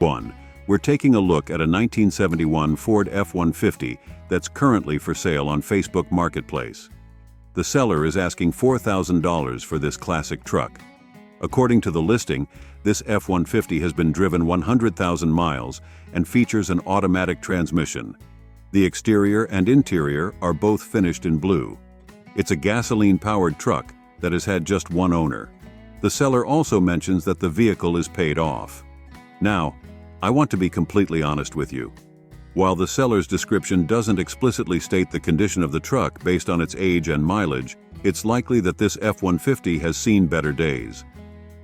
1. We're taking a look at a 1971 Ford F-150 that's currently for sale on Facebook Marketplace. The seller is asking $4,000 for this classic truck. According to the listing, this F-150 has been driven 100,000 miles and features an automatic transmission. The exterior and interior are both finished in blue. It's a gasoline-powered truck that has had just one owner. The seller also mentions that the vehicle is paid off. Now, I want to be completely honest with you. While the seller's description doesn't explicitly state the condition of the truck based on its age and mileage, it's likely that this F-150 has seen better days.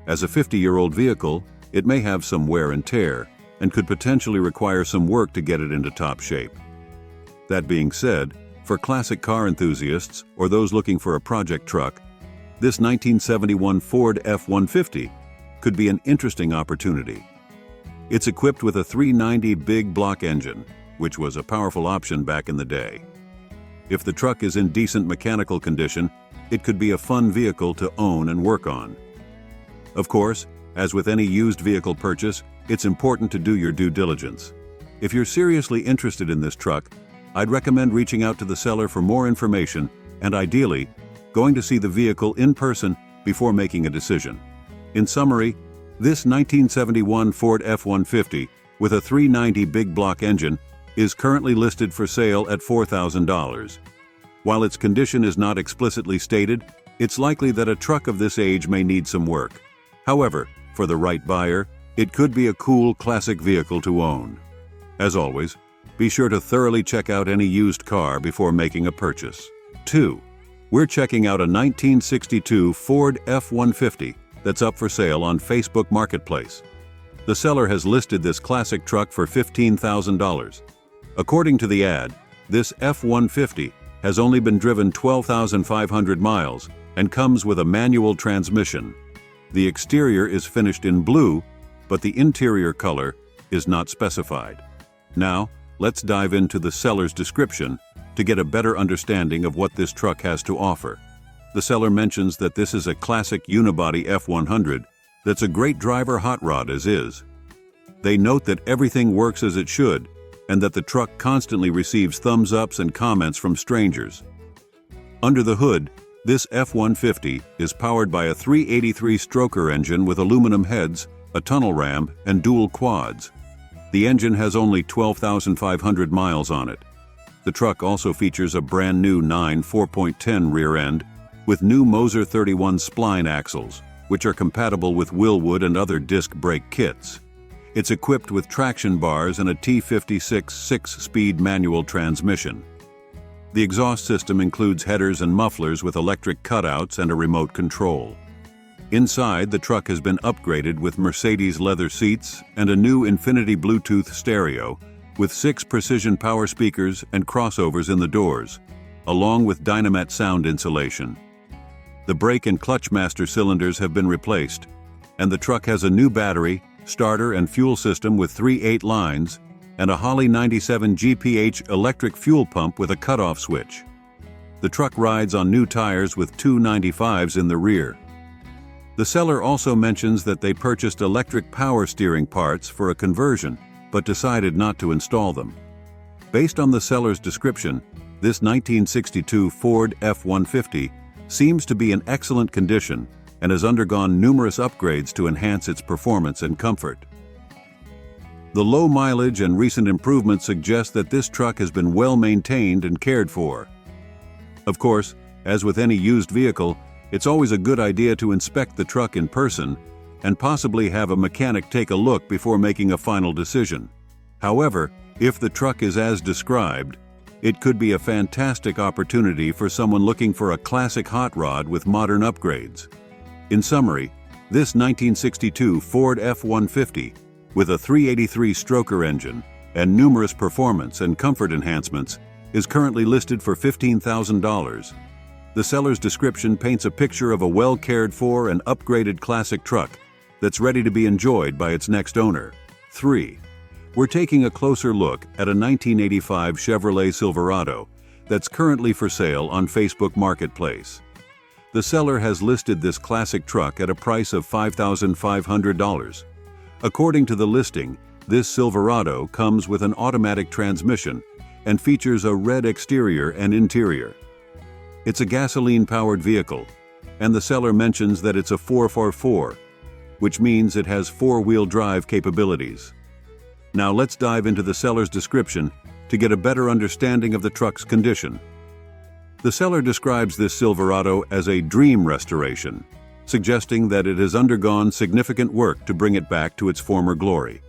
As a 50-year-old vehicle, it may have some wear and tear, and could potentially require some work to get it into top shape. That being said, for classic car enthusiasts or those looking for a project truck, this 1971 Ford F-150 could be an interesting opportunity. It's equipped with a 390 big block engine, which was a powerful option back in the day. If the truck is in decent mechanical condition, it could be a fun vehicle to own and work on. Of course, as with any used vehicle purchase, it's important to do your due diligence. If you're seriously interested in this truck, I'd recommend reaching out to the seller for more information and, ideally, going to see the vehicle in person before making a decision. In summary, this 1971 Ford F-150 with a 390 big block engine is currently listed for sale at $4,000. While its condition is not explicitly stated, it's likely that a truck of this age may need some work. However, for the right buyer, it could be a cool classic vehicle to own. As always, be sure to thoroughly check out any used car before making a purchase. 2. We're checking out a 1962 Ford F-150 that's up for sale on Facebook Marketplace. The seller has listed this classic truck for $15,000. According to the ad, this F-150 has only been driven 12,500 miles and comes with a manual transmission. The exterior is finished in blue, but the interior color is not specified. Now, let's dive into the seller's description to get a better understanding of what this truck has to offer. The seller mentions that this is a classic unibody F-100 that's a great driver hot rod as is. They note that everything works as it should and that the truck constantly receives thumbs ups and comments from strangers. Under the hood, this F-150 is powered by a 383 stroker engine with aluminum heads, a tunnel ram, and dual quads. The engine has only 12,500 miles on it. The truck also features a brand new 9 4.10 rear end with new Moser 31 spline axles, which are compatible with Willwood and other disc brake kits. It's equipped with traction bars and a T56 6-speed manual transmission. The exhaust system includes headers and mufflers with electric cutouts and a remote control. Inside, the truck has been upgraded with Mercedes leather seats and a new Infinity Bluetooth stereo with 6 precision power speakers and crossovers in the doors, along with Dynamet sound insulation. The brake and clutch master cylinders have been replaced, and the truck has a new battery, starter and fuel system with 3 8 lines, and a Holley 97 GPH electric fuel pump with a cutoff switch. The truck rides on new tires with 295s in the rear. The seller also mentions that they purchased electric power steering parts for a conversion, but decided not to install them. Based on the seller's description, this 1962 Ford F-150 seems to be in excellent condition and has undergone numerous upgrades to enhance its performance and comfort. The low mileage and recent improvements suggest that this truck has been well maintained and cared for. Of course, as with any used vehicle, it's always a good idea to inspect the truck in person and possibly have a mechanic take a look before making a final decision. However, if the truck is as described, it could be a fantastic opportunity for someone looking for a classic hot rod with modern upgrades. In summary, this 1962 Ford F-150 with a 383 stroker engine and numerous performance and comfort enhancements is currently listed for $15,000. The seller's description paints a picture of a well-cared-for and upgraded classic truck that's ready to be enjoyed by its next owner. 3. We're taking a closer look at a 1985 Chevrolet Silverado that's currently for sale on Facebook Marketplace. The seller has listed this classic truck at a price of $5,500. According to the listing, This Silverado comes with an automatic transmission and features a red exterior and interior. It's a gasoline-powered vehicle, and the seller mentions that it's a 4x4, which means it has four-wheel drive capabilities. Now let's dive into the seller's description to get a better understanding of the truck's condition. The seller describes this Silverado as a dream restoration, suggesting that it has undergone significant work to bring it back to its former glory.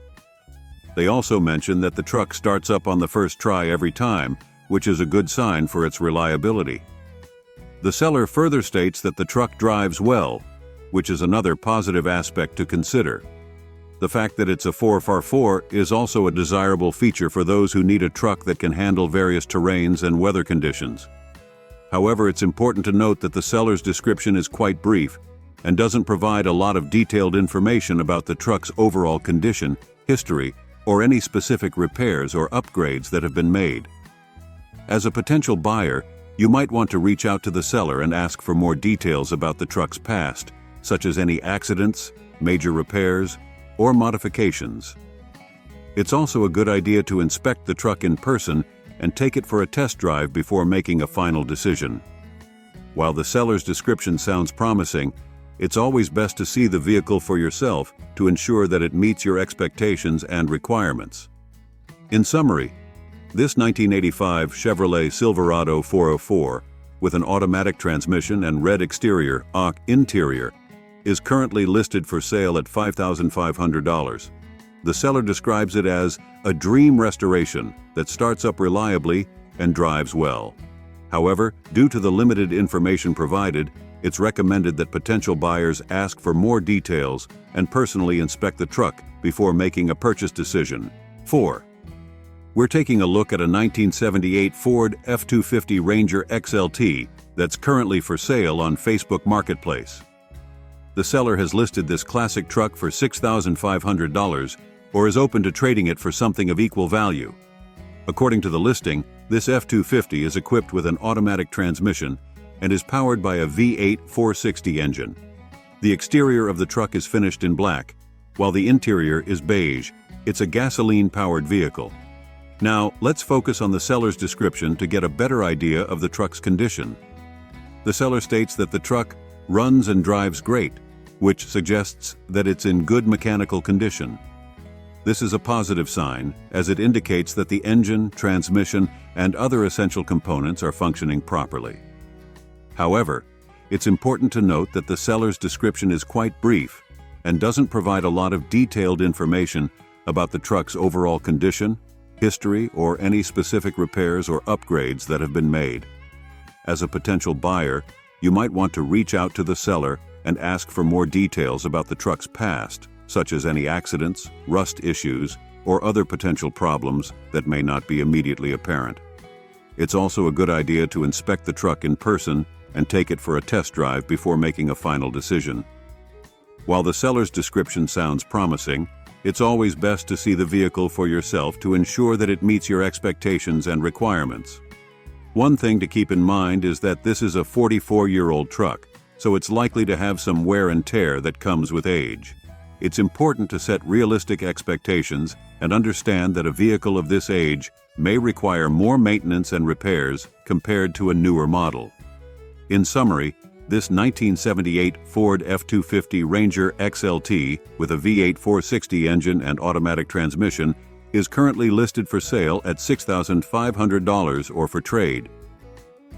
They also mention that the truck starts up on the first try every time, which is a good sign for its reliability. The seller further states that the truck drives well, which is another positive aspect to consider. The fact that it's a 4x4 is also a desirable feature for those who need a truck that can handle various terrains and weather conditions. However, it's important to note that the seller's description is quite brief and doesn't provide a lot of detailed information about the truck's overall condition, history, or any specific repairs or upgrades that have been made. As a potential buyer, you might want to reach out to the seller and ask for more details about the truck's past, such as any accidents, major repairs, or modifications. It's also a good idea to inspect the truck in person and take it for a test drive before making a final decision. While the seller's description sounds promising, it's always best to see the vehicle for yourself to ensure that it meets your expectations and requirements. In summary, this 1985 Chevrolet Silverado 404 with an automatic transmission and red exterior, interior, is currently listed for sale at $5,500. The seller describes it as a dream restoration that starts up reliably and drives well. However, due to the limited information provided, it's recommended that potential buyers ask for more details and personally inspect the truck before making a purchase decision. 4. We're taking a look at a 1978 Ford F-250 Ranger XLT that's currently for sale on Facebook Marketplace. The seller has listed this classic truck for $6,500 or is open to trading it for something of equal value. According to the listing, this F-250 is equipped with an automatic transmission and is powered by a V8 460 engine. The exterior of the truck is finished in black, while the interior is beige. It's a gasoline-powered vehicle. Now, let's focus on the seller's description to get a better idea of the truck's condition. The seller states that the truck runs and drives great, which suggests that it's in good mechanical condition. This is a positive sign, as it indicates that the engine, transmission, and other essential components are functioning properly. However, it's important to note that the seller's description is quite brief and doesn't provide a lot of detailed information about the truck's overall condition, history, or any specific repairs or upgrades that have been made. As a potential buyer, you might want to reach out to the seller and ask for more details about the truck's past, such as any accidents, rust issues, or other potential problems that may not be immediately apparent. It's also a good idea to inspect the truck in person and take it for a test drive before making a final decision. While the seller's description sounds promising, it's always best to see the vehicle for yourself to ensure that it meets your expectations and requirements. One thing to keep in mind is that this is a 44-year-old truck, so it's likely to have some wear and tear that comes with age. It's important to set realistic expectations and understand that a vehicle of this age may require more maintenance and repairs compared to a newer model. In summary, this 1978 Ford F-250 Ranger XLT with a V8 460 engine and automatic transmission is currently listed for sale at $6,500 or for trade.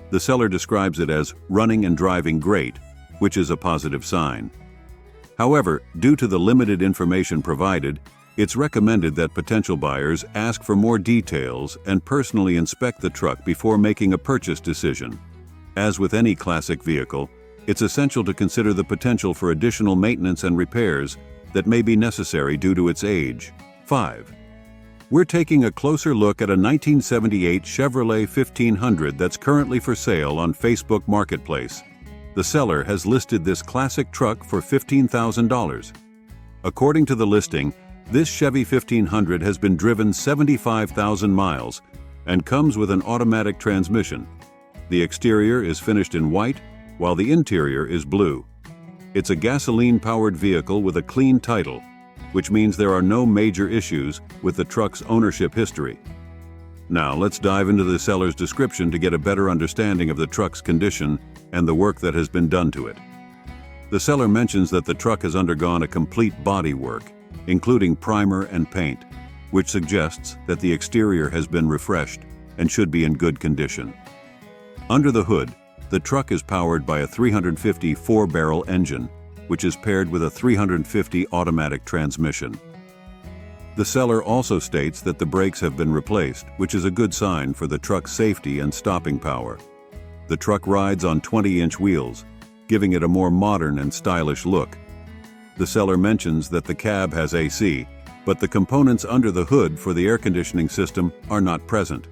The seller describes it as running and driving great, which is a positive sign. However, due to the limited information provided, it's recommended that potential buyers ask for more details and personally inspect the truck before making a purchase decision. As with any classic vehicle, it's essential to consider the potential for additional maintenance and repairs that may be necessary due to its age. 5. We're taking a closer look at a 1978 Chevrolet 1500 that's currently for sale on Facebook Marketplace. The seller has listed this classic truck for $15,000. According to the listing, this Chevy 1500 has been driven 75,000 miles and comes with an automatic transmission. The exterior is finished in white, while the interior is blue. It's a gasoline-powered vehicle with a clean title, which means there are no major issues with the truck's ownership history. Now, let's dive into the seller's description to get a better understanding of the truck's condition and the work that has been done to it. The seller mentions that the truck has undergone a complete body work, including primer and paint, which suggests that the exterior has been refreshed and should be in good condition. Under the hood, the truck is powered by a 350 four-barrel engine, which is paired with a 350 automatic transmission. The seller also states that the brakes have been replaced, which is a good sign for the truck's safety and stopping power. The truck rides on 20-inch wheels, giving it a more modern and stylish look. The seller mentions that the cab has AC, but the components under the hood for the air conditioning system are not present.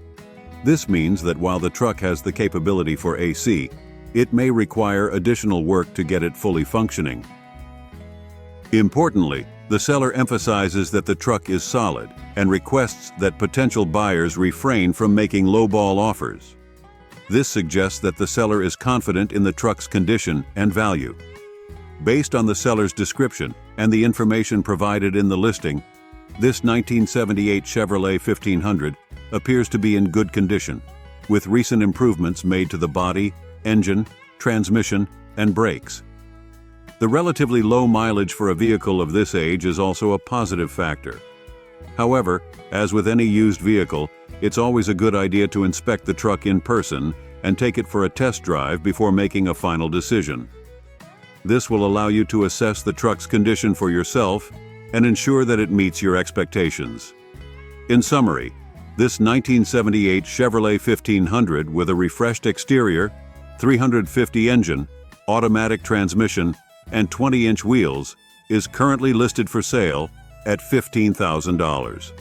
This means that while the truck has the capability for AC, it may require additional work to get it fully functioning. Importantly, the seller emphasizes that the truck is solid and requests that potential buyers refrain from making lowball offers. This suggests that the seller is confident in the truck's condition and value. Based on the seller's description and the information provided in the listing, this 1978 Chevrolet 1500 appears to be in good condition, with recent improvements made to the body, engine, transmission, and brakes. The relatively low mileage for a vehicle of this age is also a positive factor. However, as with any used vehicle, it's always a good idea to inspect the truck in person and take it for a test drive before making a final decision. This will allow you to assess the truck's condition for yourself and ensure that it meets your expectations. In summary, this 1978 Chevrolet 1500 with a refreshed exterior, 350 engine, automatic transmission, and 20-inch wheels is currently listed for sale at $15,000.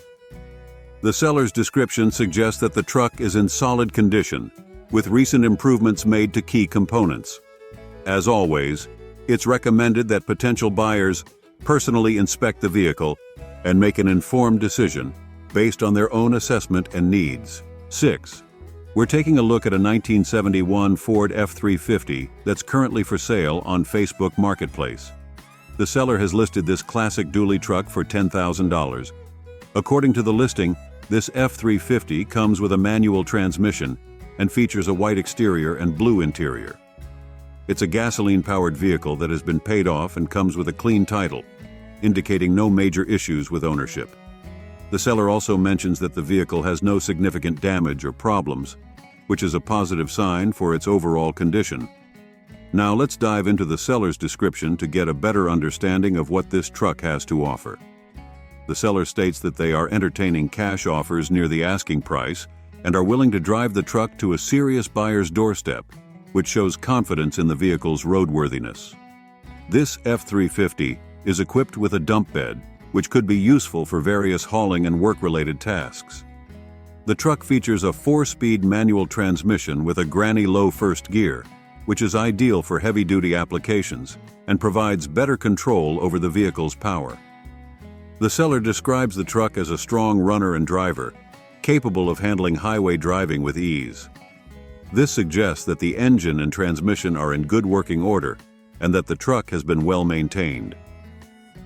The seller's description suggests that the truck is in solid condition, with recent improvements made to key components. As always, it's recommended that potential buyers personally inspect the vehicle and make an informed decision based on their own assessment and needs. 6. We're taking a look at a 1971 Ford F-350 that's currently for sale on Facebook Marketplace. The seller has listed this classic dually truck for $10,000. According to the listing, this F-350 comes with a manual transmission and features a white exterior and blue interior. It's a gasoline-powered vehicle that has been paid off and comes with a clean title, indicating no major issues with ownership. The seller also mentions that the vehicle has no significant damage or problems, which is a positive sign for its overall condition. Now let's dive into the seller's description to get a better understanding of what this truck has to offer. The seller states that they are entertaining cash offers near the asking price and are willing to drive the truck to a serious buyer's doorstep, which shows confidence in the vehicle's roadworthiness. This F-350 is equipped with a dump bed, which could be useful for various hauling and work-related tasks. The truck features a 4-speed manual transmission with a granny low first gear, which is ideal for heavy-duty applications and provides better control over the vehicle's power. The seller describes the truck as a strong runner and driver, capable of handling highway driving with ease. This suggests that the engine and transmission are in good working order and that the truck has been well maintained.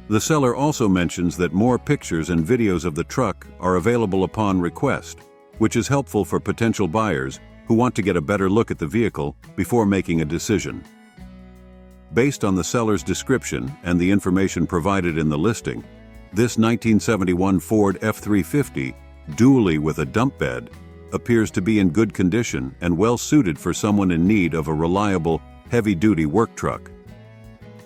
The seller also mentions that more pictures and videos of the truck are available upon request, which is helpful for potential buyers who want to get a better look at the vehicle before making a decision. Based on the seller's description and the information provided in the listing, this 1971 Ford F-350, dually with a dump bed, appears to be in good condition and well suited for someone in need of a reliable, heavy-duty work truck.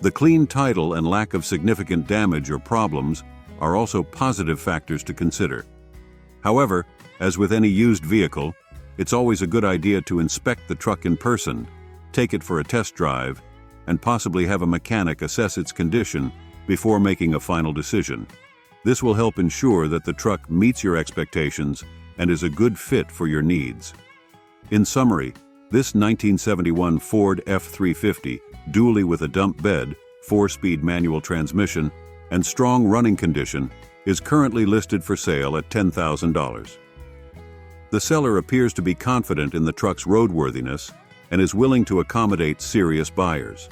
The clean title and lack of significant damage or problems are also positive factors to consider. However, as with any used vehicle, it's always a good idea to inspect the truck in person, take it for a test drive, and possibly have a mechanic assess its condition before making a final decision. This will help ensure that the truck meets your expectations and is a good fit for your needs. In summary, this 1971 Ford F-350, dually with a dump bed, 4-speed manual transmission, and strong running condition, is currently listed for sale at $10,000. The seller appears to be confident in the truck's roadworthiness and is willing to accommodate serious buyers.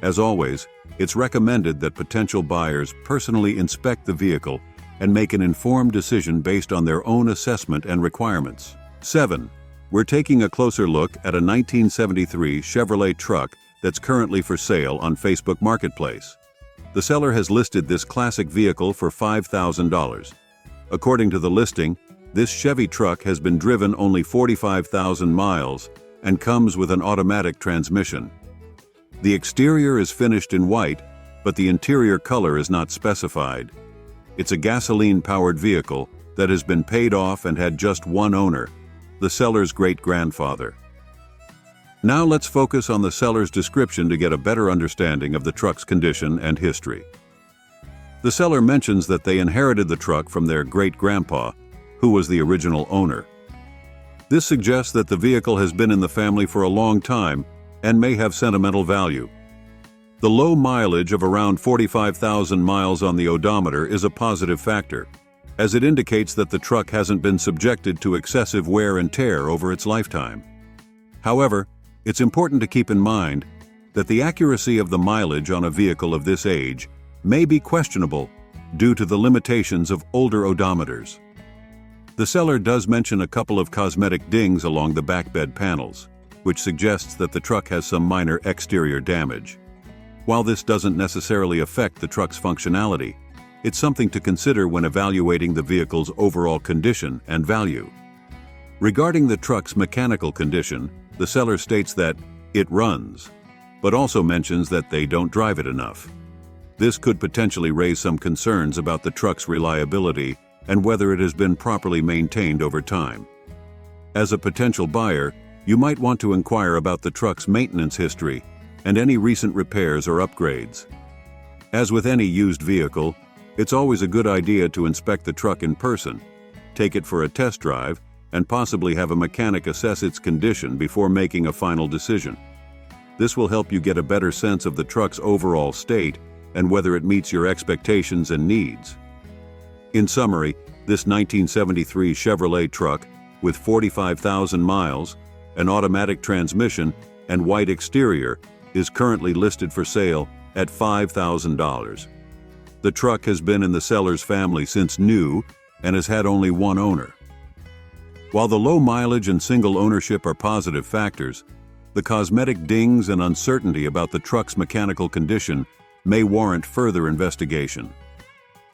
As always, it's recommended that potential buyers personally inspect the vehicle and make an informed decision based on their own assessment and requirements. 7. We're taking a closer look at a 1973 Chevrolet truck that's currently for sale on Facebook Marketplace. The seller has listed this classic vehicle for $5,000. According to the listing, this Chevy truck has been driven only 45,000 miles and comes with an automatic transmission. The exterior is finished in white, but the interior color is not specified. It's a gasoline-powered vehicle that has been paid off and had just one owner, the seller's great-grandfather. Now let's focus on the seller's description to get a better understanding of the truck's condition and history. The seller mentions that they inherited the truck from their great-grandpa, who was the original owner. This suggests that the vehicle has been in the family for a long time and may have sentimental value. The low mileage of around 45,000 miles on the odometer is a positive factor, as it indicates that the truck hasn't been subjected to excessive wear and tear over its lifetime. However, it's important to keep in mind that the accuracy of the mileage on a vehicle of this age may be questionable due to the limitations of older odometers. The seller does mention a couple of cosmetic dings along the back bed panels, which suggests that the truck has some minor exterior damage. While this doesn't necessarily affect the truck's functionality, it's something to consider when evaluating the vehicle's overall condition and value. Regarding the truck's mechanical condition, the seller states that it runs, but also mentions that they don't drive it enough. This could potentially raise some concerns about the truck's reliability and whether it has been properly maintained over time. As a potential buyer, you might want to inquire about the truck's maintenance history and any recent repairs or upgrades. As with any used vehicle, it's always a good idea to inspect the truck in person, take it for a test drive, and possibly have a mechanic assess its condition before making a final decision. This will help you get a better sense of the truck's overall state and whether it meets your expectations and needs. In summary, this 1973 Chevrolet truck with 45,000 miles, an automatic transmission, and white exterior is currently listed for sale at $5,000. The truck has been in the seller's family since new and has had only one owner. While the low mileage and single ownership are positive factors, the cosmetic dings and uncertainty about the truck's mechanical condition may warrant further investigation.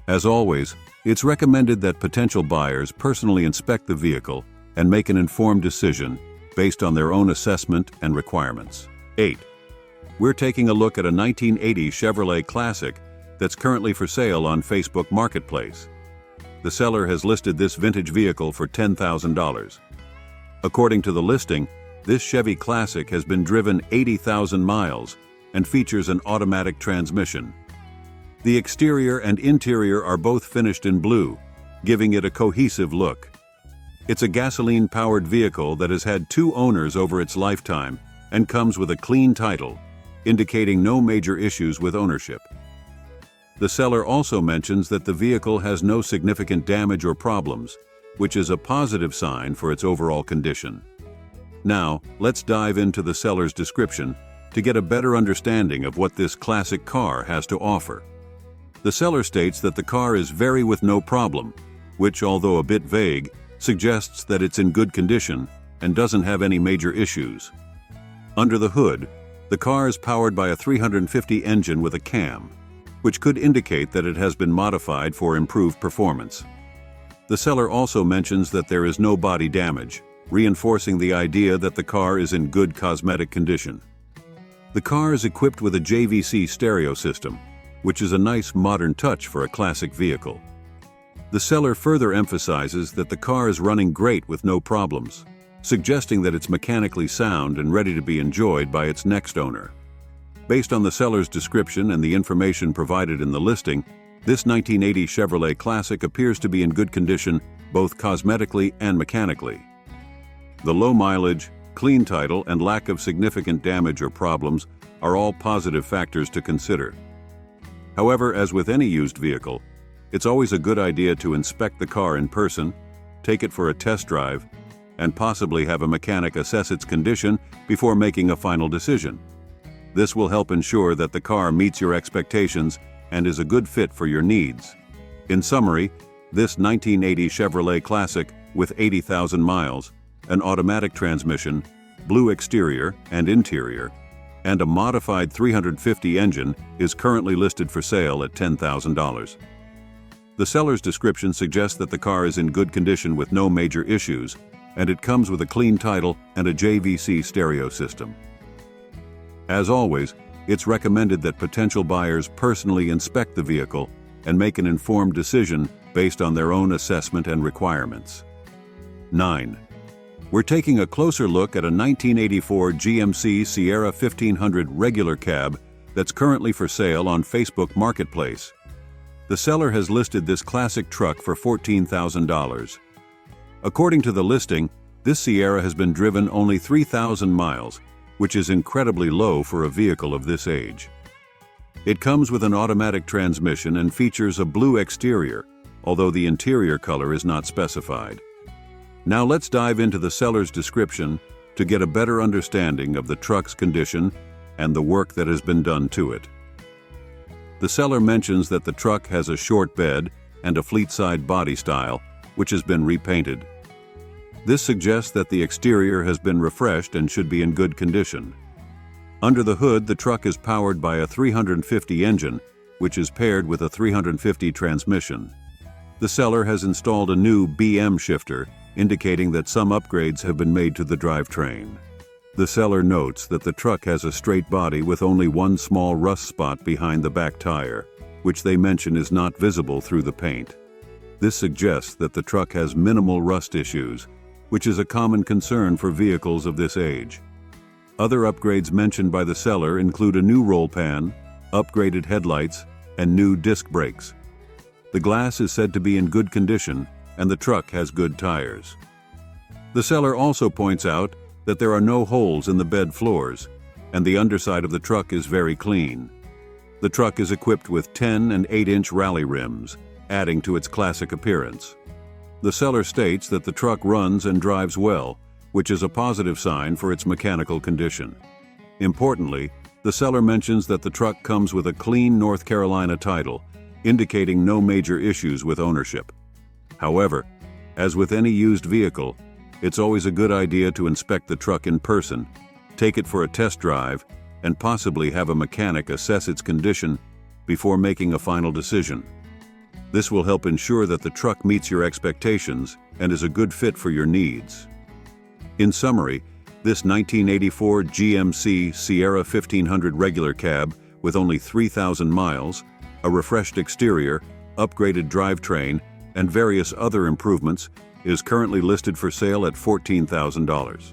As always, it's recommended that potential buyers personally inspect the vehicle and make an informed decision based on their own assessment and requirements. 8. We're taking a look at a 1980 Chevrolet Classic that's currently for sale on Facebook Marketplace. The seller has listed this vintage vehicle for $10,000. According to the listing, this Chevy Classic has been driven 80,000 miles and features an automatic transmission. The exterior and interior are both finished in blue, giving it a cohesive look. It's a gasoline-powered vehicle that has had two owners over its lifetime and comes with a clean title, indicating no major issues with ownership. The seller also mentions that the vehicle has no significant damage or problems, which is a positive sign for its overall condition. Now, let's dive into the seller's description to get a better understanding of what this classic car has to offer. The seller states that the car is very with no problem, which, although a bit vague, suggests that it's in good condition and doesn't have any major issues. Under the hood, the car is powered by a 350 engine with a cam, which could indicate that it has been modified for improved performance. The seller also mentions that there is no body damage, reinforcing the idea that the car is in good cosmetic condition. The car is equipped with a JVC stereo system, which is a nice modern touch for a classic vehicle. The seller further emphasizes that the car is running great with no problems, suggesting that it's mechanically sound and ready to be enjoyed by its next owner. Based on the seller's description and the information provided in the listing, this 1980 Chevrolet Classic appears to be in good condition both cosmetically and mechanically. The low mileage, clean title, and lack of significant damage or problems are all positive factors to consider. However, as with any used vehicle, it's always a good idea to inspect the car in person, take it for a test drive, and possibly have a mechanic assess its condition before making a final decision. This will help ensure that the car meets your expectations and is a good fit for your needs. In summary, this 1980 Chevrolet Classic with 80,000 miles, an automatic transmission, blue exterior and interior, and a modified 350 engine is currently listed for sale at $10,000. The seller's description suggests that the car is in good condition with no major issues, and it comes with a clean title and a JVC stereo system. As always, it's recommended that potential buyers personally inspect the vehicle and make an informed decision based on their own assessment and requirements. 9. We're taking a closer look at a 1984 GMC Sierra 1500 regular cab that's currently for sale on Facebook Marketplace. The seller has listed this classic truck for $14,000. According to the listing, this Sierra has been driven only 3,000 miles, which is incredibly low for a vehicle of this age. It comes with an automatic transmission and features a blue exterior, although the interior color is not specified. Now let's dive into the seller's description to get a better understanding of the truck's condition and the work that has been done to it. The seller mentions that the truck has a short bed and a fleet-side body style, which has been repainted. This suggests that the exterior has been refreshed and should be in good condition. Under the hood, the truck is powered by a 350 engine, which is paired with a 350 transmission. The seller has installed a new BM shifter, indicating that some upgrades have been made to the drivetrain. The seller notes that the truck has a straight body with only one small rust spot behind the back tire, which they mention is not visible through the paint. This suggests that the truck has minimal rust issues, which is a common concern for vehicles of this age. Other upgrades mentioned by the seller include a new roll pan, upgraded headlights, and new disc brakes. The glass is said to be in good condition, and the truck has good tires. The seller also points out that there are no holes in the bed floors, and the underside of the truck is very clean. The truck is equipped with 10 and 8-inch rally rims, adding to its classic appearance. The seller states that the truck runs and drives well, which is a positive sign for its mechanical condition. Importantly, the seller mentions that the truck comes with a clean North Carolina title, indicating no major issues with ownership. However, as with any used vehicle, it's always a good idea to inspect the truck in person, take it for a test drive, and possibly have a mechanic assess its condition before making a final decision. This will help ensure that the truck meets your expectations and is a good fit for your needs. In summary, this 1984 GMC Sierra 1500 regular cab with only 3,000 miles, a refreshed exterior, upgraded drivetrain, and various other improvements is currently listed for sale at $14,000.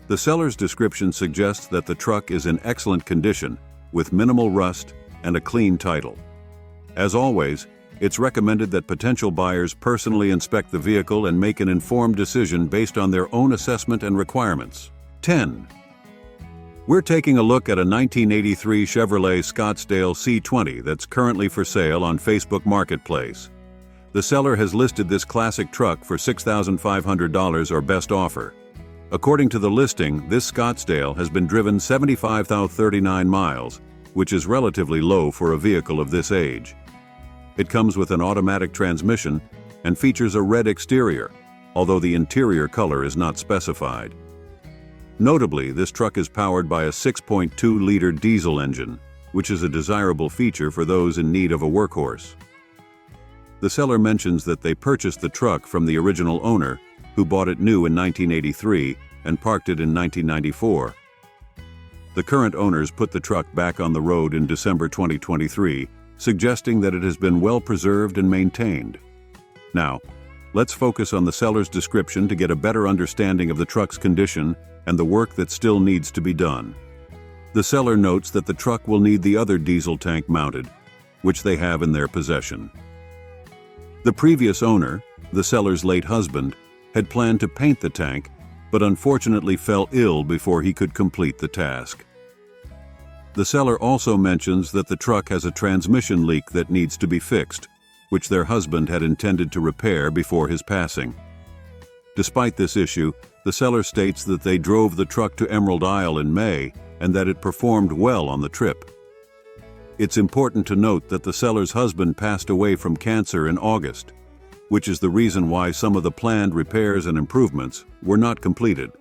The seller's description suggests that the truck is in excellent condition with minimal rust and a clean title. As always, it's recommended that potential buyers personally inspect the vehicle and make an informed decision based on their own assessment and requirements. 10. We're taking a look at a 1983 Chevrolet Scottsdale C20 that's currently for sale on Facebook Marketplace. The seller has listed this classic truck for $6,500 or best offer. According to the listing, this Scottsdale has been driven 75,039 miles, which is relatively low for a vehicle of this age. It comes with an automatic transmission and features a red exterior, although the interior color is not specified. Notably, this truck is powered by a 6.2-liter diesel engine, which is a desirable feature for those in need of a workhorse. The seller mentions that they purchased the truck from the original owner, who bought it new in 1983 and parked it in 1994. The current owners put the truck back on the road in December 2023, suggesting that it has been well preserved and maintained. Now, let's focus on the seller's description to get a better understanding of the truck's condition and the work that still needs to be done. The seller notes that the truck will need the other diesel tank mounted, which they have in their possession. The previous owner, the seller's late husband, had planned to paint the tank, but unfortunately fell ill before he could complete the task. The seller also mentions that the truck has a transmission leak that needs to be fixed, which their husband had intended to repair before his passing. Despite this issue, the seller states that they drove the truck to Emerald Isle in May and that it performed well on the trip. It's important to note that the seller's husband passed away from cancer in August, which is the reason why some of the planned repairs and improvements were not completed.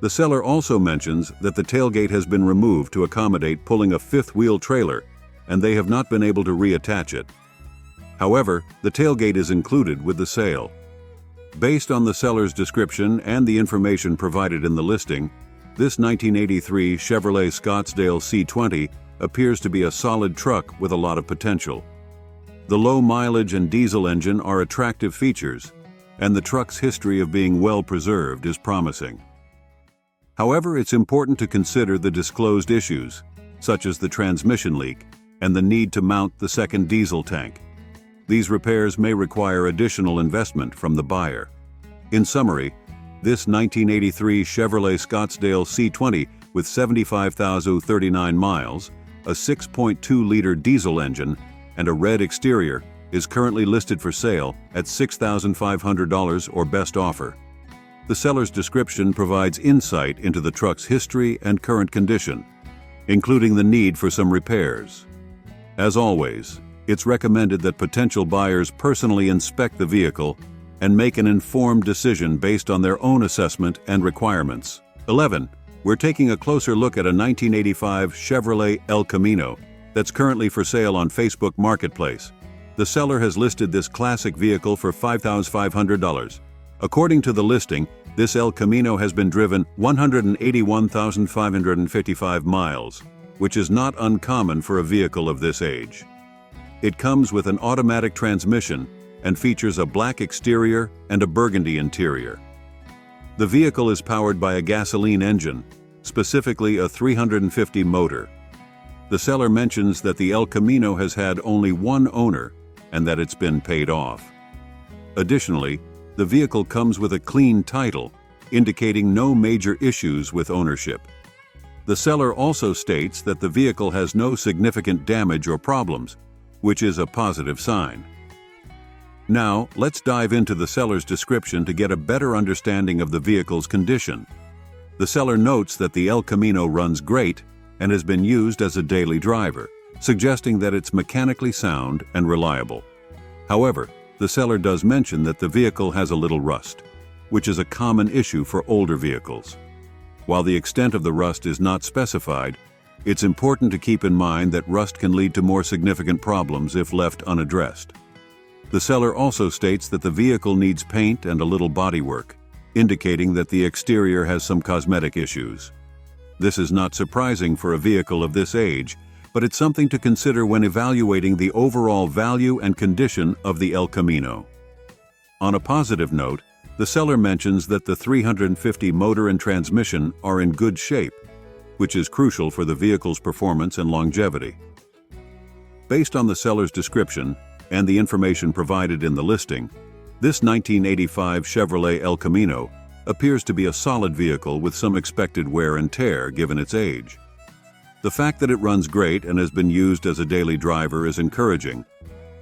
The seller also mentions that the tailgate has been removed to accommodate pulling a fifth-wheel trailer, and they have not been able to reattach it. However, the tailgate is included with the sale. Based on the seller's description and the information provided in the listing, this 1983 Chevrolet Scottsdale C20 appears to be a solid truck with a lot of potential. The low mileage and diesel engine are attractive features, and the truck's history of being well preserved is promising. However, it's important to consider the disclosed issues, such as the transmission leak and the need to mount the second diesel tank. These repairs may require additional investment from the buyer. In summary, this 1983 Chevrolet Scottsdale C20 with 75,039 miles, a 6.2-liter diesel engine, and a red exterior is currently listed for sale at $6,500 or best offer. The seller's description provides insight into the truck's history and current condition, including the need for some repairs. As always, it's recommended that potential buyers personally inspect the vehicle and make an informed decision based on their own assessment and requirements. 11. We're taking a closer look at a 1985 Chevrolet El Camino that's currently for sale on Facebook Marketplace. The seller has listed this classic vehicle for $5,500. According to the listing, this El Camino has been driven 181,555 miles, which is not uncommon for a vehicle of this age. It comes with an automatic transmission and features a black exterior and a burgundy interior. The vehicle is powered by a gasoline engine, specifically a 350 motor. The seller mentions that the El Camino has had only one owner and that it's been paid off. Additionally, the vehicle comes with a clean title, indicating no major issues with ownership. The seller also states that the vehicle has no significant damage or problems, which is a positive sign. Now, let's dive into the seller's description to get a better understanding of the vehicle's condition. The seller notes that the El Camino runs great and has been used as a daily driver, suggesting that it's mechanically sound and reliable. However, the seller does mention that the vehicle has a little rust, which is a common issue for older vehicles. While the extent of the rust is not specified, it's important to keep in mind that rust can lead to more significant problems if left unaddressed. The seller also states that the vehicle needs paint and a little bodywork, indicating that the exterior has some cosmetic issues. This is not surprising for a vehicle of this age, but it's something to consider when evaluating the overall value and condition of the El Camino. On a positive note, the seller mentions that the 350 motor and transmission are in good shape, which is crucial for the vehicle's performance and longevity. Based on the seller's description and the information provided in the listing, this 1985 Chevrolet El Camino appears to be a solid vehicle with some expected wear and tear given its age. The fact that it runs great and has been used as a daily driver is encouraging,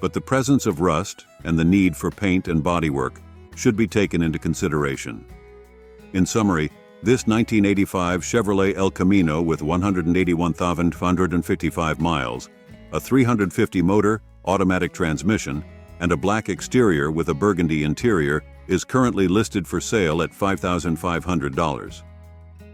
but the presence of rust and the need for paint and bodywork should be taken into consideration. In summary, this 1985 Chevrolet El Camino with 181,555 miles, a 350 motor, automatic transmission, and a black exterior with a burgundy interior is currently listed for sale at $5,500.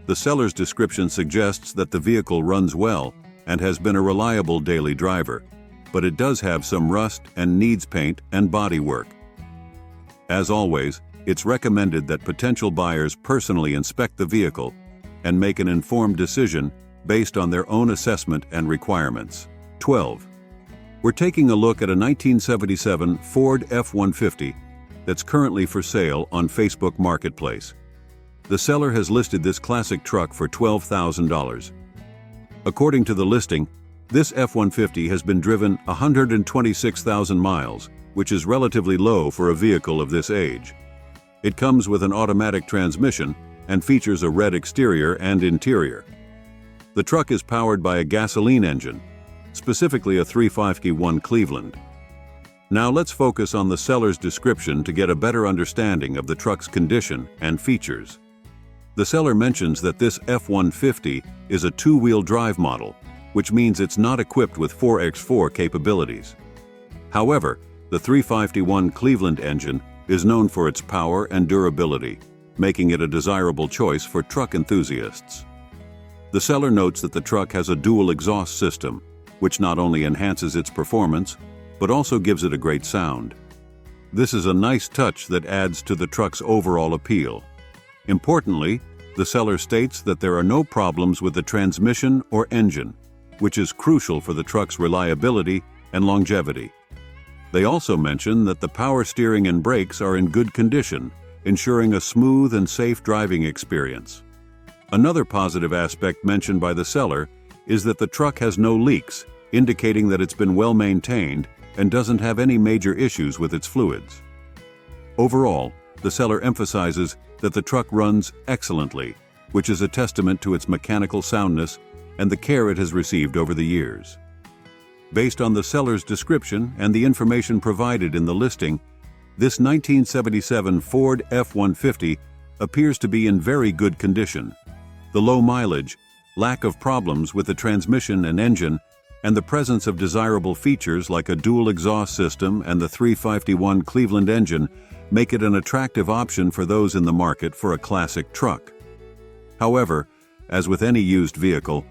The seller's description suggests that the vehicle runs well and has been a reliable daily driver, but it does have some rust and needs paint and body work. As always, it's recommended that potential buyers personally inspect the vehicle and make an informed decision based on their own assessment and requirements. 12. We're taking a look at a 1977 Ford F-150 that's currently for sale on Facebook Marketplace. The seller has listed this classic truck for $12,000. According to the listing, this F-150 has been driven 126,000 miles, which is relatively low for a vehicle of this age. It comes with an automatic transmission and features a red exterior and interior. The truck is powered by a gasoline engine, specifically a 351 Cleveland. Now let's focus on the seller's description to get a better understanding of the truck's condition and features. The seller mentions that this F-150 is a two-wheel drive model, which means it's not equipped with 4x4 capabilities. However, the 351 Cleveland engine is known for its power and durability, making it a desirable choice for truck enthusiasts. The seller notes that the truck has a dual exhaust system, which not only enhances its performance, but also gives it a great sound. This is a nice touch that adds to the truck's overall appeal. Importantly, the seller states that there are no problems with the transmission or engine, which is crucial for the truck's reliability and longevity. They also mention that the power steering and brakes are in good condition, ensuring a smooth and safe driving experience. Another positive aspect mentioned by the seller is that the truck has no leaks, indicating that it's been well maintained and doesn't have any major issues with its fluids. Overall, the seller emphasizes that the truck runs excellently, which is a testament to its mechanical soundness and the care it has received over the years. Based on the seller's description and the information provided in the listing, this 1977 Ford F-150 appears to be in very good condition. The low mileage, lack of problems with the transmission and engine, and the presence of desirable features like a dual exhaust system and the 351 Cleveland engine make it an attractive option for those in the market for a classic truck. However, as with any used vehicle,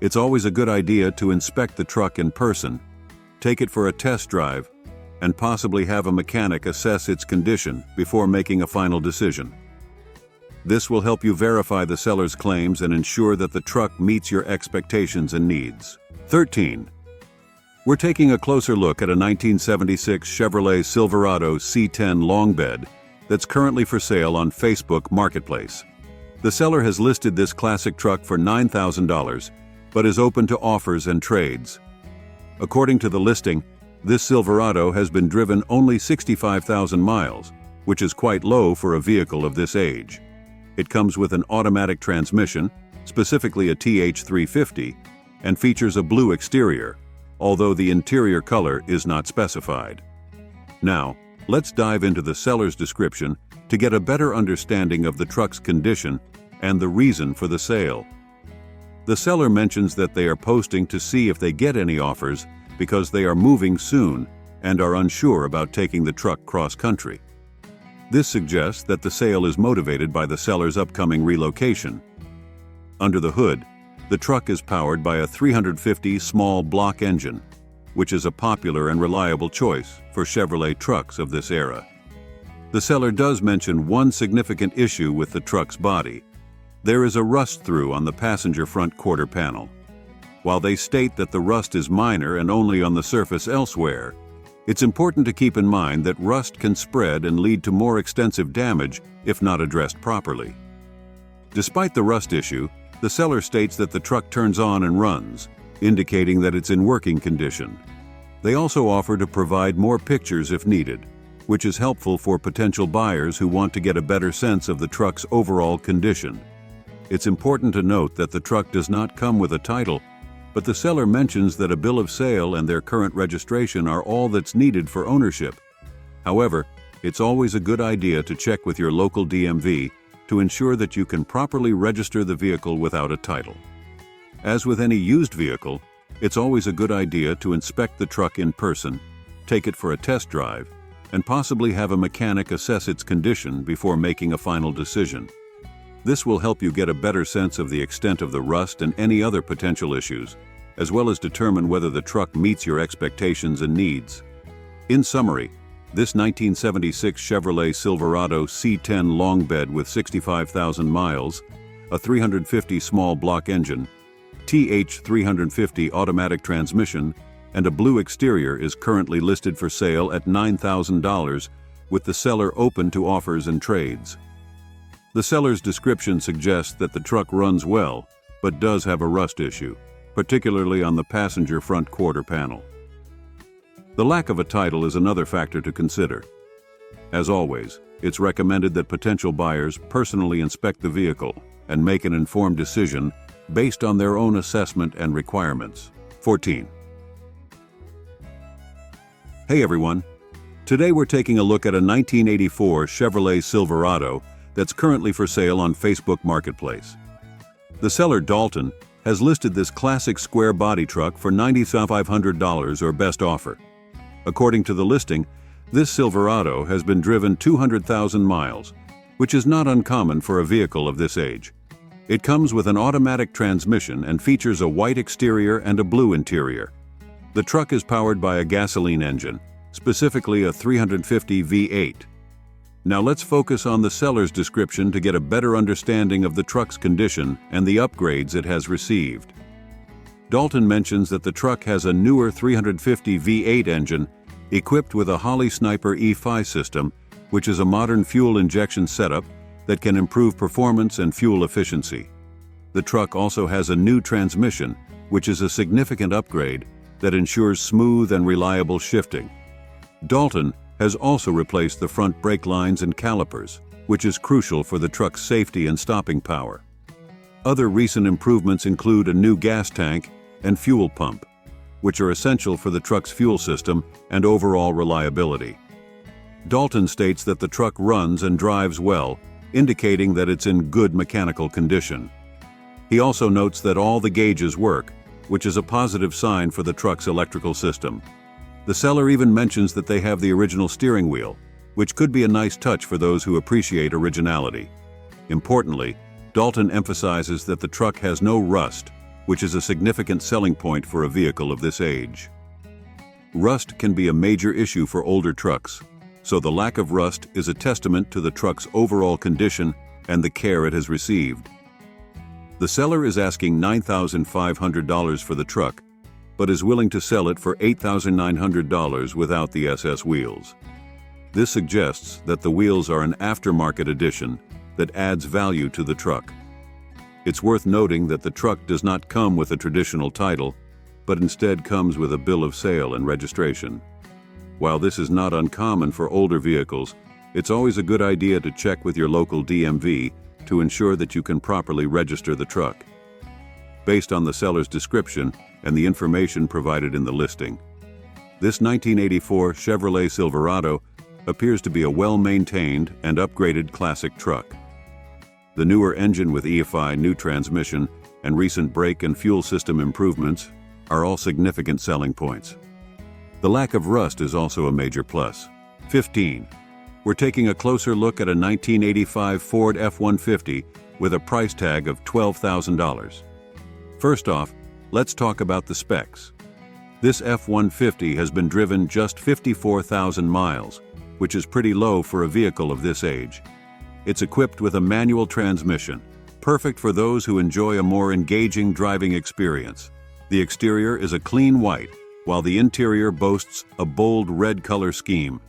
it's always a good idea to inspect the truck in person, take it for a test drive, and possibly have a mechanic assess its condition before making a final decision. This will help you verify the seller's claims and ensure that the truck meets your expectations and needs. 13. We're taking a closer look at a 1976 Chevrolet Silverado C10 long bed that's currently for sale on Facebook Marketplace. The seller has listed this classic truck for $9,000, but is open to offers and trades. According to the listing, this Silverado has been driven only 65,000 miles, which is quite low for a vehicle of this age. It comes with an automatic transmission, specifically a TH350, and features a blue exterior, although the interior color is not specified. Now, let's dive into the seller's description to get a better understanding of the truck's condition and the reason for the sale. The seller mentions that they are posting to see if they get any offers because they are moving soon and are unsure about taking the truck cross-country. This suggests that the sale is motivated by the seller's upcoming relocation. Under the hood, the truck is powered by a 350 small block engine, which is a popular and reliable choice for Chevrolet trucks of this era. The seller does mention one significant issue with the truck's body. There is a rust-through on the passenger front quarter panel. While they state that the rust is minor and only on the surface elsewhere, it's important to keep in mind that rust can spread and lead to more extensive damage if not addressed properly. Despite the rust issue, the seller states that the truck turns on and runs, indicating that it's in working condition. They also offer to provide more pictures if needed, which is helpful for potential buyers who want to get a better sense of the truck's overall condition. It's important to note that the truck does not come with a title, but the seller mentions that a bill of sale and their current registration are all that's needed for ownership. However, it's always a good idea to check with your local DMV to ensure that you can properly register the vehicle without a title. As with any used vehicle, it's always a good idea to inspect the truck in person, take it for a test drive, and possibly have a mechanic assess its condition before making a final decision. This will help you get a better sense of the extent of the rust and any other potential issues, as well as determine whether the truck meets your expectations and needs. In summary, this 1976 Chevrolet Silverado C10 long bed with 65,000 miles, a 350 small block engine, TH350 automatic transmission, and a blue exterior is currently listed for sale at $9,000, with the seller open to offers and trades. The seller's description suggests that the truck runs well, but does have a rust issue, particularly on the passenger front quarter panel. The lack of a title is another factor to consider. As always, it's recommended that potential buyers personally inspect the vehicle and make an informed decision based on their own assessment and requirements. 14. Hey everyone! Today we're taking a look at a 1984 Chevrolet Silverado that's currently for sale on Facebook Marketplace. The seller, Dalton, has listed this classic square body truck for $9,500 or best offer. According to the listing, this Silverado has been driven 200,000 miles, which is not uncommon for a vehicle of this age. It comes with an automatic transmission and features a white exterior and a blue interior. The truck is powered by a gasoline engine, specifically a 350 V8. Now let's focus on the seller's description to get a better understanding of the truck's condition and the upgrades it has received. Dalton mentions that the truck has a newer 350 V8 engine equipped with a Holley Sniper E5 system, which is a modern fuel injection setup that can improve performance and fuel efficiency. The truck also has a new transmission, which is a significant upgrade that ensures smooth and reliable shifting. Dalton has also replaced the front brake lines and calipers, which is crucial for the truck's safety and stopping power. Other recent improvements include a new gas tank and fuel pump, which are essential for the truck's fuel system and overall reliability. Dalton states that the truck runs and drives well, indicating that it's in good mechanical condition. He also notes that all the gauges work, which is a positive sign for the truck's electrical system. The seller even mentions that they have the original steering wheel, which could be a nice touch for those who appreciate originality. Importantly, Dalton emphasizes that the truck has no rust, which is a significant selling point for a vehicle of this age. Rust can be a major issue for older trucks, so the lack of rust is a testament to the truck's overall condition and the care it has received. The seller is asking $9,500 for the truck, but is willing to sell it for $8,900 without the SS wheels. This suggests that the wheels are an aftermarket addition that adds value to the truck. It's worth noting that the truck does not come with a traditional title, but instead comes with a bill of sale and registration. While this is not uncommon for older vehicles, it's always a good idea to check with your local DMV to ensure that you can properly register the truck. Based on the seller's description and the information provided in the listing, this 1984 Chevrolet Silverado appears to be a well-maintained and upgraded classic truck. The newer engine with EFI new transmission and recent brake and fuel system improvements are all significant selling points. The lack of rust is also a major plus. 15. We're taking a closer look at a 1985 Ford F-150 with a price tag of $12,000. First off, let's talk about the specs. This F-150 has been driven just 54,000 miles, which is pretty low for a vehicle of this age. It's equipped with a manual transmission, perfect for those who enjoy a more engaging driving experience. The exterior is a clean white, while the interior boasts a bold red color scheme.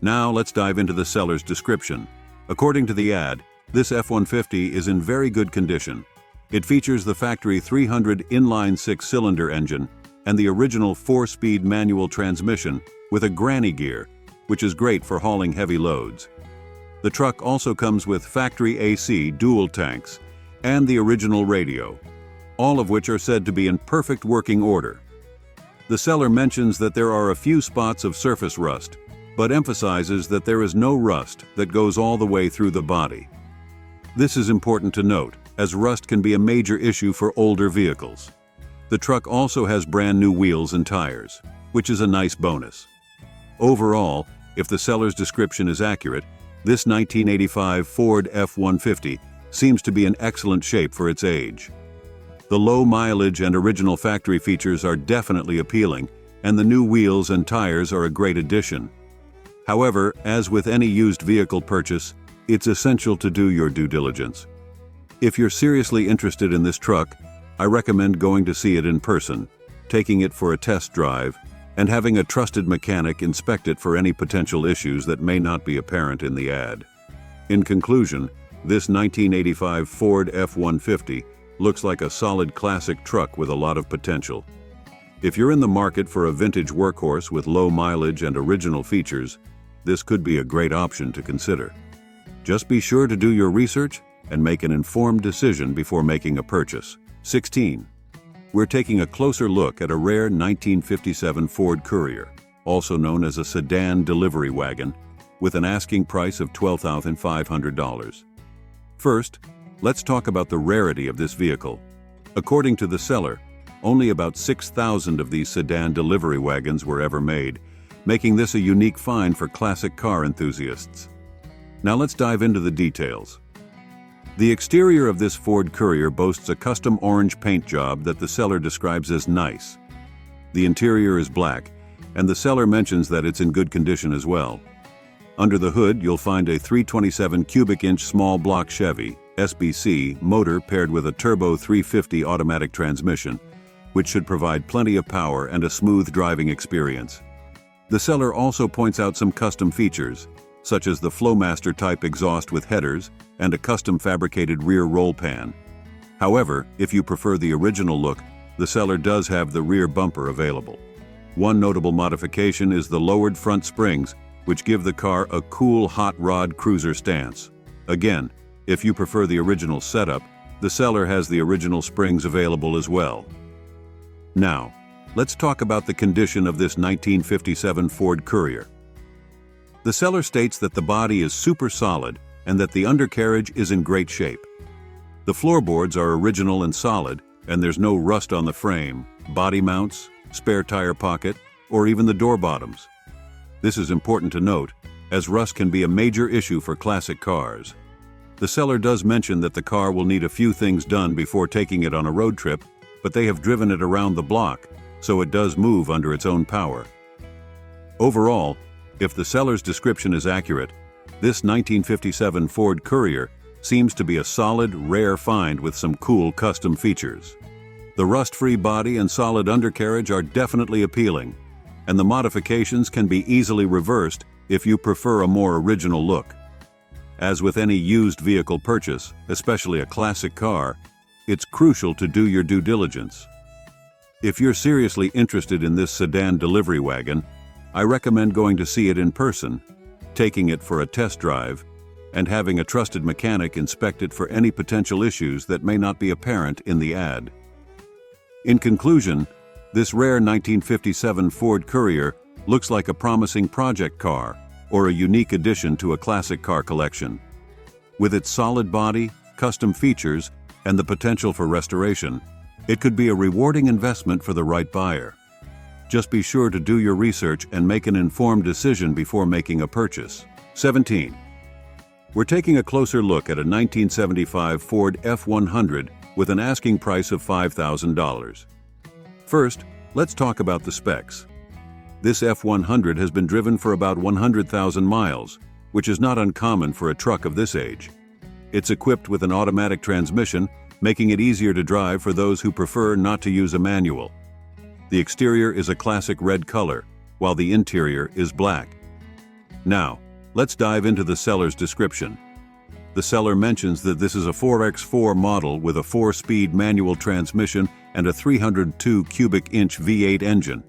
Now let's dive into the seller's description. According to the ad, this F-150 is in very good condition. It features the factory 300 inline 6-cylinder engine and the original 4-speed manual transmission with a granny gear, which is great for hauling heavy loads. The truck also comes with factory AC dual tanks and the original radio, all of which are said to be in perfect working order. The seller mentions that there are a few spots of surface rust, but emphasizes that there is no rust that goes all the way through the body. This is important to note, as rust can be a major issue for older vehicles. The truck also has brand new wheels and tires, which is a nice bonus. Overall, if the seller's description is accurate, this 1985 Ford F-150 seems to be in excellent shape for its age. The low mileage and original factory features are definitely appealing, and the new wheels and tires are a great addition. However, as with any used vehicle purchase, it's essential to do your due diligence. If you're seriously interested in this truck, I recommend going to see it in person, taking it for a test drive, and having a trusted mechanic inspect it for any potential issues that may not be apparent in the ad. In conclusion, this 1985 Ford F-150 looks like a solid classic truck with a lot of potential. If you're in the market for a vintage workhorse with low mileage and original features, this could be a great option to consider. Just be sure to do your research and make an informed decision before making a purchase. 16. We're taking a closer look at a rare 1957 Ford Courier, also known as a sedan delivery wagon, with an asking price of $12,500. First, let's talk about the rarity of this vehicle. According to the seller, only about 6,000 of these sedan delivery wagons were ever made, making this a unique find for classic car enthusiasts. Now let's dive into the details. The exterior of this Ford Courier boasts a custom orange paint job that the seller describes as nice. The interior is black, and the seller mentions that it's in good condition as well. Under the hood, you'll find a 327 cubic inch small block Chevy SBC motor paired with a turbo 350 automatic transmission, which should provide plenty of power and a smooth driving experience. The seller also points out some custom features, such as the Flowmaster type exhaust with headers and a custom fabricated rear roll pan. However, if you prefer the original look, the seller does have the rear bumper available. One notable modification is the lowered front springs, which give the car a cool hot rod cruiser stance. Again, if you prefer the original setup, the seller has the original springs available as well. Now, let's talk about the condition of this 1957 Ford Courier. The seller states that the body is super solid and that the undercarriage is in great shape. The floorboards are original and solid, and there's no rust on the frame, body mounts, spare tire pocket, or even the door bottoms. This is important to note, as rust can be a major issue for classic cars. The seller does mention that the car will need a few things done before taking it on a road trip, but they have driven it around the block, so it does move under its own power. Overall, if the seller's description is accurate, this 1957 Ford Courier seems to be a solid, rare find with some cool custom features. The rust-free body and solid undercarriage are definitely appealing, and the modifications can be easily reversed if you prefer a more original look. As with any used vehicle purchase, especially a classic car, it's crucial to do your due diligence. If you're seriously interested in this sedan delivery wagon, I recommend going to see it in person, taking it for a test drive, and having a trusted mechanic inspect it for any potential issues that may not be apparent in the ad. In conclusion, this rare 1957 Ford Courier looks like a promising project car or a unique addition to a classic car collection. With its solid body, custom features, and the potential for restoration, it could be a rewarding investment for the right buyer. Just be sure to do your research and make an informed decision before making a purchase. 17. We're taking a closer look at a 1975 Ford F100 with an asking price of $5,000. First, let's talk about the specs. This F100 has been driven for about 100,000 miles, which is not uncommon for a truck of this age. It's equipped with an automatic transmission, making it easier to drive for those who prefer not to use a manual. The exterior is a classic red color, while the interior is black. Now, let's dive into the seller's description. The seller mentions that this is a 4x4 model with a 4-speed manual transmission and a 302 cubic inch V8 engine.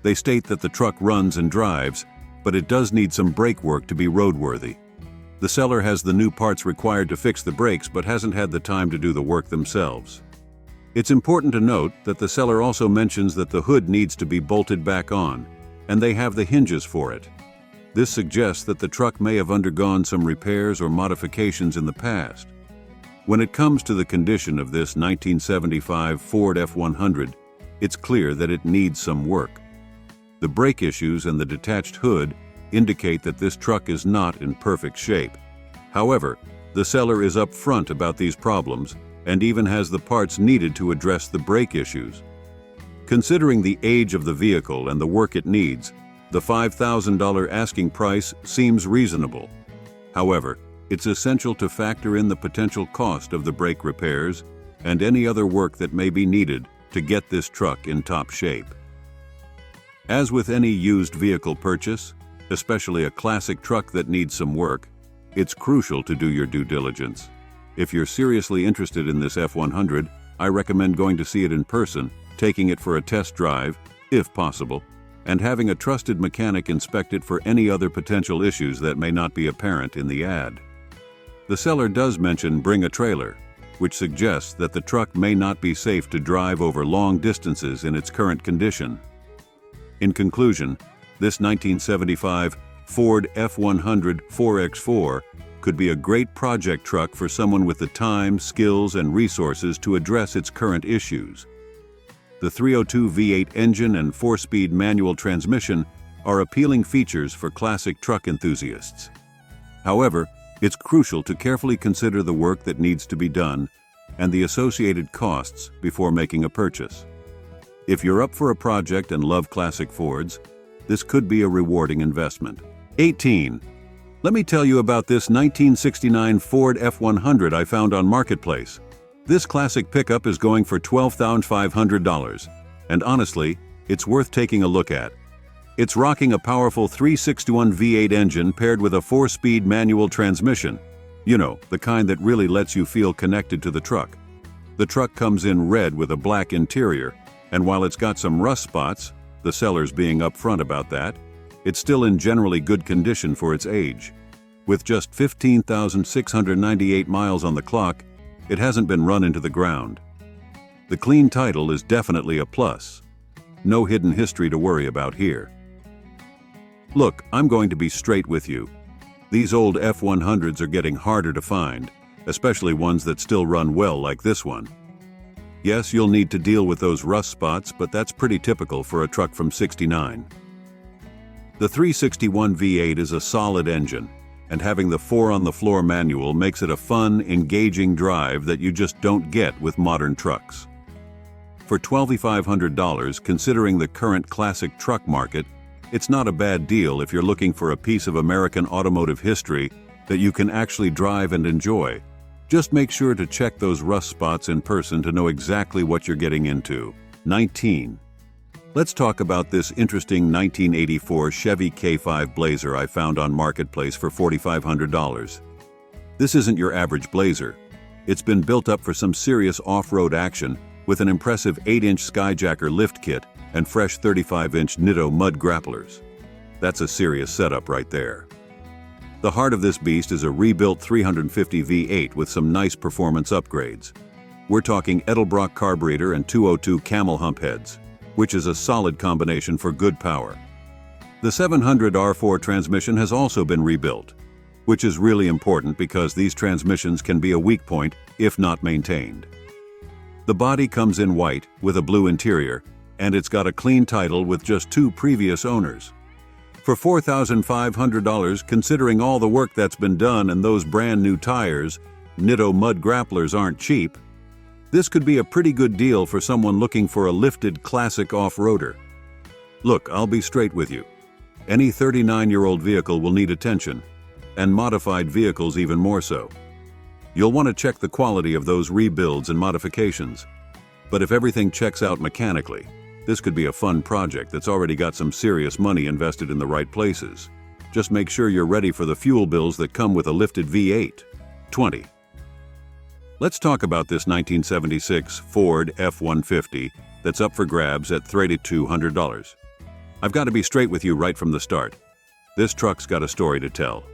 They state that the truck runs and drives, but it does need some brake work to be roadworthy. The seller has the new parts required to fix the brakes but hasn't had the time to do the work themselves. It's important to note that the seller also mentions that the hood needs to be bolted back on, and they have the hinges for it. This suggests that the truck may have undergone some repairs or modifications in the past. When it comes to the condition of this 1975 Ford F100, it's clear that it needs some work. The brake issues and the detached hood indicate that this truck is not in perfect shape. However, the seller is upfront about these problems and even has the parts needed to address the brake issues. Considering the age of the vehicle and the work it needs, the $5,000 asking price seems reasonable. However, it's essential to factor in the potential cost of the brake repairs and any other work that may be needed to get this truck in top shape. As with any used vehicle purchase, especially a classic truck that needs some work, it's crucial to do your due diligence. If you're seriously interested in this F100, I recommend going to see it in person, taking it for a test drive, if possible, and having a trusted mechanic inspect it for any other potential issues that may not be apparent in the ad. The seller does mention bring a trailer, which suggests that the truck may not be safe to drive over long distances in its current condition. In conclusion, this 1975 Ford F100 4x4 could be a great project truck for someone with the time, skills, and resources to address its current issues. The 302 V8 engine and 4-speed manual transmission are appealing features for classic truck enthusiasts. However, it's crucial to carefully consider the work that needs to be done and the associated costs before making a purchase. If you're up for a project and love classic Fords, this could be a rewarding investment. 18. Let me tell you about this 1969 Ford F100 I found on Marketplace. This classic pickup is going for $12,500, and honestly, it's worth taking a look at. It's rocking a powerful 361 V8 engine paired with a 4-speed manual transmission. You know, the kind that really lets you feel connected to the truck. The truck comes in red with a black interior, and while it's got some rust spots, the sellers being upfront about that, it's still in generally good condition for its age. With just 15,698 miles on the clock, it hasn't been run into the ground. The clean title is definitely a plus. No hidden history to worry about here. Look, I'm going to be straight with you. These old F100s are getting harder to find, especially ones that still run well like this one. Yes, you'll need to deal with those rust spots, but that's pretty typical for a truck from '69. The 361 V8 is a solid engine, and having the 4-on-the-floor manual makes it a fun, engaging drive that you just don't get with modern trucks. For $2,500, considering the current classic truck market, it's not a bad deal if you're looking for a piece of American automotive history that you can actually drive and enjoy. Just make sure to check those rust spots in person to know exactly what you're getting into. 19. Let's talk about this interesting 1984 Chevy K5 Blazer I found on Marketplace for $4,500. This isn't your average Blazer. It's been built up for some serious off-road action with an impressive 8-inch Skyjacker lift kit and fresh 35-inch Nitto mud grapplers. That's a serious setup right there. The heart of this beast is a rebuilt 350 V8 with some nice performance upgrades. We're talking Edelbrock carburetor and 202 camel hump heads, which is a solid combination for good power. The 700 R4 transmission has also been rebuilt, which is really important because these transmissions can be a weak point if not maintained. The body comes in white with a blue interior, and it's got a clean title with just 2 previous owners. For $4,500, considering all the work that's been done and those brand new tires, Nitto mud grapplers aren't cheap. This could be a pretty good deal for someone looking for a lifted classic off-roader. Look, I'll be straight with you. Any 39-year-old vehicle will need attention, and modified vehicles even more so. You'll want to check the quality of those rebuilds and modifications. But if everything checks out mechanically, this could be a fun project that's already got some serious money invested in the right places. Just make sure you're ready for the fuel bills that come with a lifted V8. 20. Let's talk about this 1976 Ford F-150 that's up for grabs at $3,200. I've got to be straight with you right from the start. This truck's got a story to tell,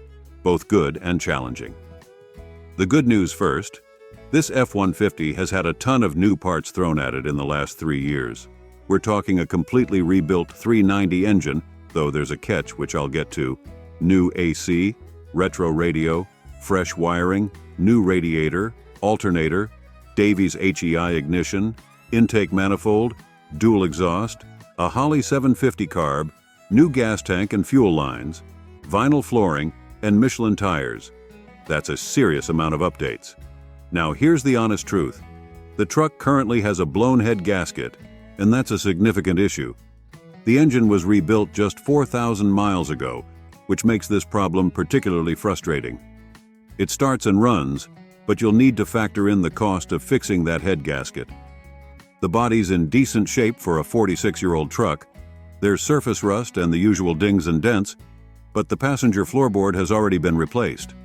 both good and challenging. The good news first, this F-150 has had a ton of new parts thrown at it in the last 3 years. We're talking a completely rebuilt 390 engine, though there's a catch which I'll get to, new AC, retro radio, fresh wiring, new radiator, alternator, Davies HEI ignition, intake manifold, dual exhaust, a Holley 750 carb, new gas tank and fuel lines, vinyl flooring, and Michelin tires. That's a serious amount of updates. Now here's the honest truth. The truck currently has a blown head gasket, and that's a significant issue. The engine was rebuilt just 4,000 miles ago, which makes this problem particularly frustrating. It starts and runs, but you'll need to factor in the cost of fixing that head gasket. The body's in decent shape for a 46-year-old truck. There's surface rust and the usual dings and dents, but the passenger floorboard has already been replaced.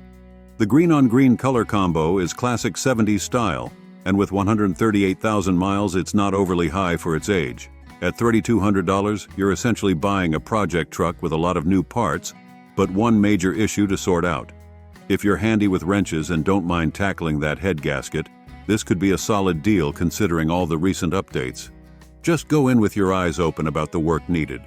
The green-on-green color combo is classic 70s style, and with 138,000 miles, it's not overly high for its age. At $3,200, you're essentially buying a project truck with a lot of new parts, but one major issue to sort out. If you're handy with wrenches and don't mind tackling that head gasket, this could be a solid deal considering all the recent updates. Just go in with your eyes open about the work needed.